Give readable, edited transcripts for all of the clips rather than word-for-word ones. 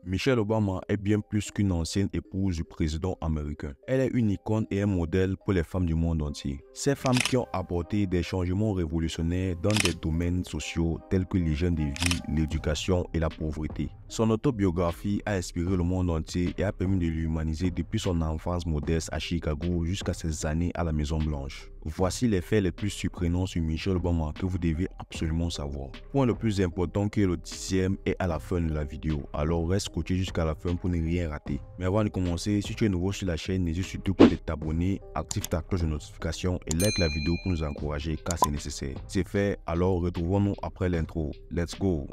Michelle Obama est bien plus qu'une ancienne épouse du président américain. Elle est une icône et un modèle pour les femmes du monde entier. Ces femmes qui ont apporté des changements révolutionnaires dans des domaines sociaux tels que l'hygiène de vie, l'éducation et la pauvreté. Son autobiographie a inspiré le monde entier et a permis de l'humaniser depuis son enfance modeste à Chicago jusqu'à ses années à la Maison Blanche. Voici les faits les plus surprenants sur Michelle Obama que vous devez absolument savoir. Point le plus important qui est le 10e est à la fin de la vidéo, alors reste scotché jusqu'à la fin pour ne rien rater. Mais avant de commencer, si tu es nouveau sur la chaîne, n'hésite surtout pas de t'abonner, active ta cloche de notification et like la vidéo pour nous encourager car c'est nécessaire. C'est fait, alors retrouvons-nous après l'intro. Let's go!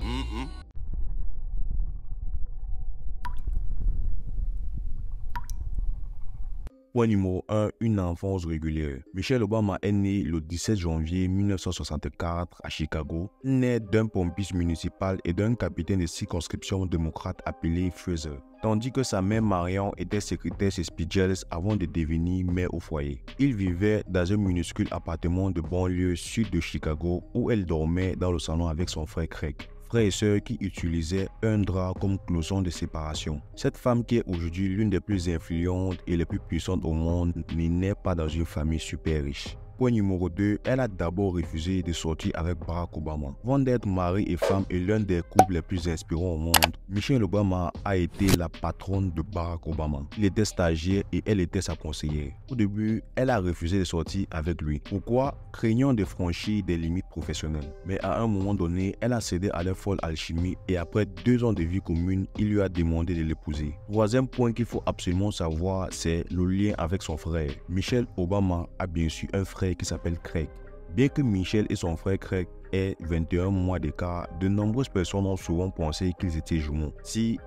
Point numéro 1, une enfance régulière. Michelle Obama est née le 17 janvier 1964 à Chicago, née d'un pompiste municipal et d'un capitaine de circonscription démocrate appelé Fraser. Tandis que sa mère Marion était secrétaire chez Speed avant de devenir mère au foyer. Il vivait dans un minuscule appartement de banlieue sud de Chicago où elle dormait dans le salon avec son frère Craig. Frère et sœurs qui utilisaient un drap comme cloison de séparation. Cette femme qui est aujourd'hui l'une des plus influentes et les plus puissantes au monde n'est pas dans une famille super riche. Point numéro 2, elle a d'abord refusé de sortir avec Barack Obama. Avant d'être mari et femme et l'un des couples les plus inspirants au monde, Michelle Obama a été la patronne de Barack Obama. Il était stagiaire et elle était sa conseillère. Au début, elle a refusé de sortir avec lui. Pourquoi? Craignant de franchir des limites professionnelles. Mais à un moment donné, elle a cédé à leur folle alchimie et après 2 ans de vie commune, il lui a demandé de l'épouser. Troisième point qu'il faut absolument savoir, c'est le lien avec son frère. Michelle Obama a bien sûr un frère qui s'appelle Craig. Bien que Michelle et son frère Craig aient 21 mois d'écart, de nombreuses personnes ont souvent pensé qu'ils étaient jumeaux,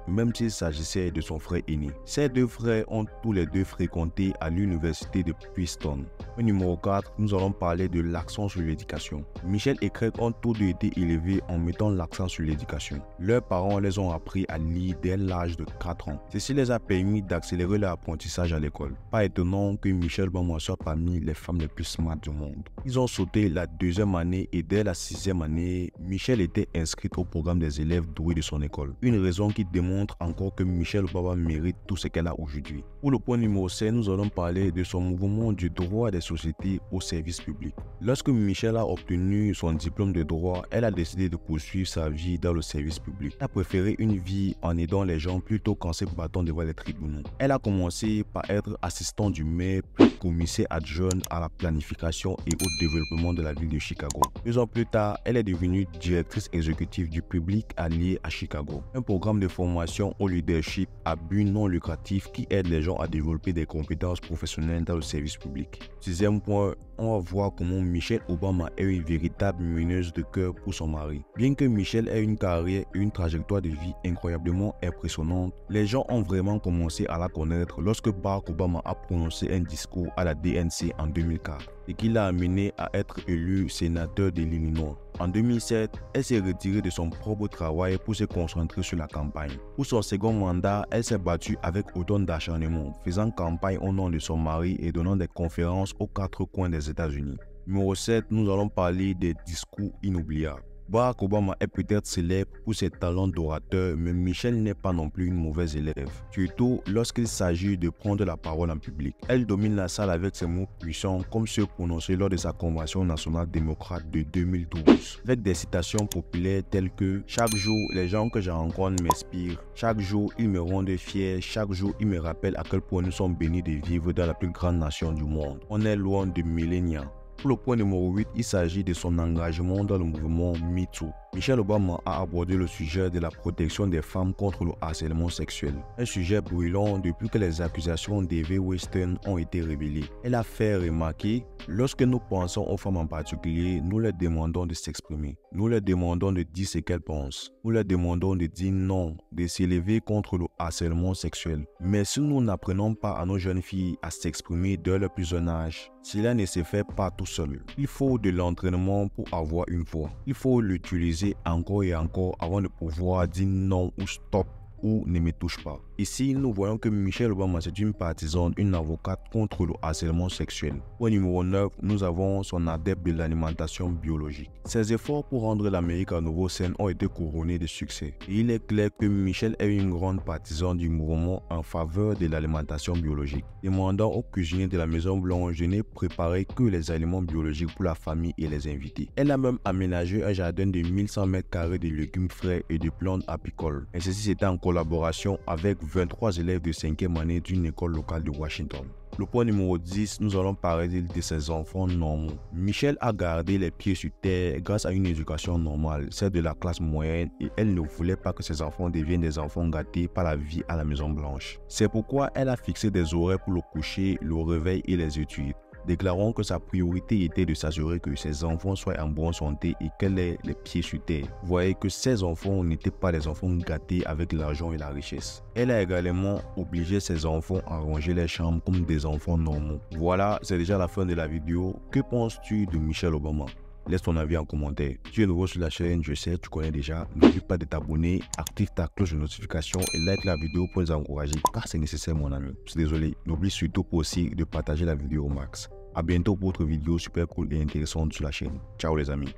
même s'il s'agissait de son frère aîné. Ces deux frères ont tous les deux fréquenté à l'université de Princeton. Au numéro 4, nous allons parler de l'accent sur l'éducation. Michelle et Craig ont tous deux été élevés en mettant l'accent sur l'éducation. Leurs parents les ont appris à lire dès l'âge de 4 ans. Ceci les a permis d'accélérer leur apprentissage à l'école. Pas étonnant que Michelle Obama soit parmi les femmes les plus smart du monde. Ils ont sauté la 2e année et dès la 6e année, Michelle était inscrite au programme des élèves doués de son école. Une raison qui démontre encore que Michelle Obama mérite tout ce qu'elle a aujourd'hui. Pour le point numéro 7, nous allons parler de son mouvement du droit des sociétés au service public. Lorsque Michelle a obtenu son diplôme de droit, elle a décidé de poursuivre sa vie dans le service public. Elle a préféré une vie en aidant les gens plutôt qu'en se battant devant les tribunaux. Elle a commencé par être assistante du maire, puis commissaire adjointe à la planification et au développement de la ville de Chicago. 2 ans plus tard, elle est devenue directrice exécutive du public allié à Chicago, un programme de formation au leadership à but non lucratif qui aide les gens à développer des compétences professionnelles dans le service public. 6e point, on va voir comment Michelle Obama est une véritable meneuse de cœur pour son mari. Bien que Michelle ait une carrière et une trajectoire de vie incroyablement impressionnante, les gens ont vraiment commencé à la connaître lorsque Barack Obama a prononcé un discours à la DNC en 2004 et qui l'a amené à être élu sénateur de l'Illinois. En 2007, elle s'est retirée de son propre travail pour se concentrer sur la campagne. Pour son second mandat, elle s'est battue avec autant d'acharnement, faisant campagne au nom de son mari et donnant des conférences aux 4 coins des États-Unis. Numéro 7, nous allons parler des discours inoubliables. Barack Obama est peut-être célèbre pour ses talents d'orateur, mais Michelle n'est pas non plus une mauvaise élève, surtout lorsqu'il s'agit de prendre la parole en public. Elle domine la salle avec ses mots puissants comme ceux prononcés lors de sa convention nationale démocrate de 2012, avec des citations populaires telles que « Chaque jour, les gens que je rencontre m'inspirent. Chaque jour, ils me rendent fier. Chaque jour, ils me rappellent à quel point nous sommes bénis de vivre dans la plus grande nation du monde. On est loin de millénaires. » Pour le point numéro 8, il s'agit de son engagement dans le mouvement MeToo. Michelle Obama a abordé le sujet de la protection des femmes contre le harcèlement sexuel. Un sujet brûlant depuis que les accusations d'Harvey Weinstein ont été révélées. Elle a fait remarquer, lorsque nous pensons aux femmes en particulier, nous leur demandons de s'exprimer. Nous leur demandons de dire ce qu'elles pensent. Nous leur demandons de dire non, de s'élever contre le harcèlement sexuel. Mais si nous n'apprenons pas à nos jeunes filles à s'exprimer dès leur plus jeune âge, cela ne se fait pas tout seul. Il faut de l'entraînement pour avoir une voix. Il faut l'utiliser encore et encore avant de pouvoir dire non ou stop ou ne me touche pas. Ici, nous voyons que Michelle Obama, c'est une partisane, une avocate contre le harcèlement sexuel. Au numéro 9, nous avons son adepte de l'alimentation biologique. Ses efforts pour rendre l'Amérique à nouveau saine ont été couronnés de succès. Et il est clair que Michelle est une grande partisane du mouvement en faveur de l'alimentation biologique, demandant aux cuisiniers de la Maison Blanche de ne préparer que les aliments biologiques pour la famille et les invités. Elle a même aménagé un jardin de 1100 mètres carrés de légumes frais et de plantes apicoles. Et ceci c'était en collaboration avec 23 élèves de 5e année d'une école locale de Washington. Le point numéro 10, nous allons parler de ses enfants normaux. Michelle a gardé les pieds sur terre grâce à une éducation normale, celle de la classe moyenne, et elle ne voulait pas que ses enfants deviennent des enfants gâtés par la vie à la Maison Blanche. C'est pourquoi elle a fixé des horaires pour le coucher, le réveil et les études, déclarant que sa priorité était de s'assurer que ses enfants soient en bonne santé et qu'elle ait les pieds sur terre. Vous voyez que ses enfants n'étaient pas des enfants gâtés avec l'argent et la richesse. Elle a également obligé ses enfants à ranger les chambres comme des enfants normaux. Voilà, c'est déjà la fin de la vidéo. Que penses-tu de Michelle Obama? Laisse ton avis en commentaire. Si tu es nouveau sur la chaîne, je sais, tu connais déjà. N'oublie pas de t'abonner, active ta cloche de notification et like la vidéo pour les encourager car c'est nécessaire mon ami. Je suis désolé, n'oublie surtout pas aussi de partager la vidéo au max. A bientôt pour autre vidéo super cool et intéressante sur la chaîne. Ciao les amis.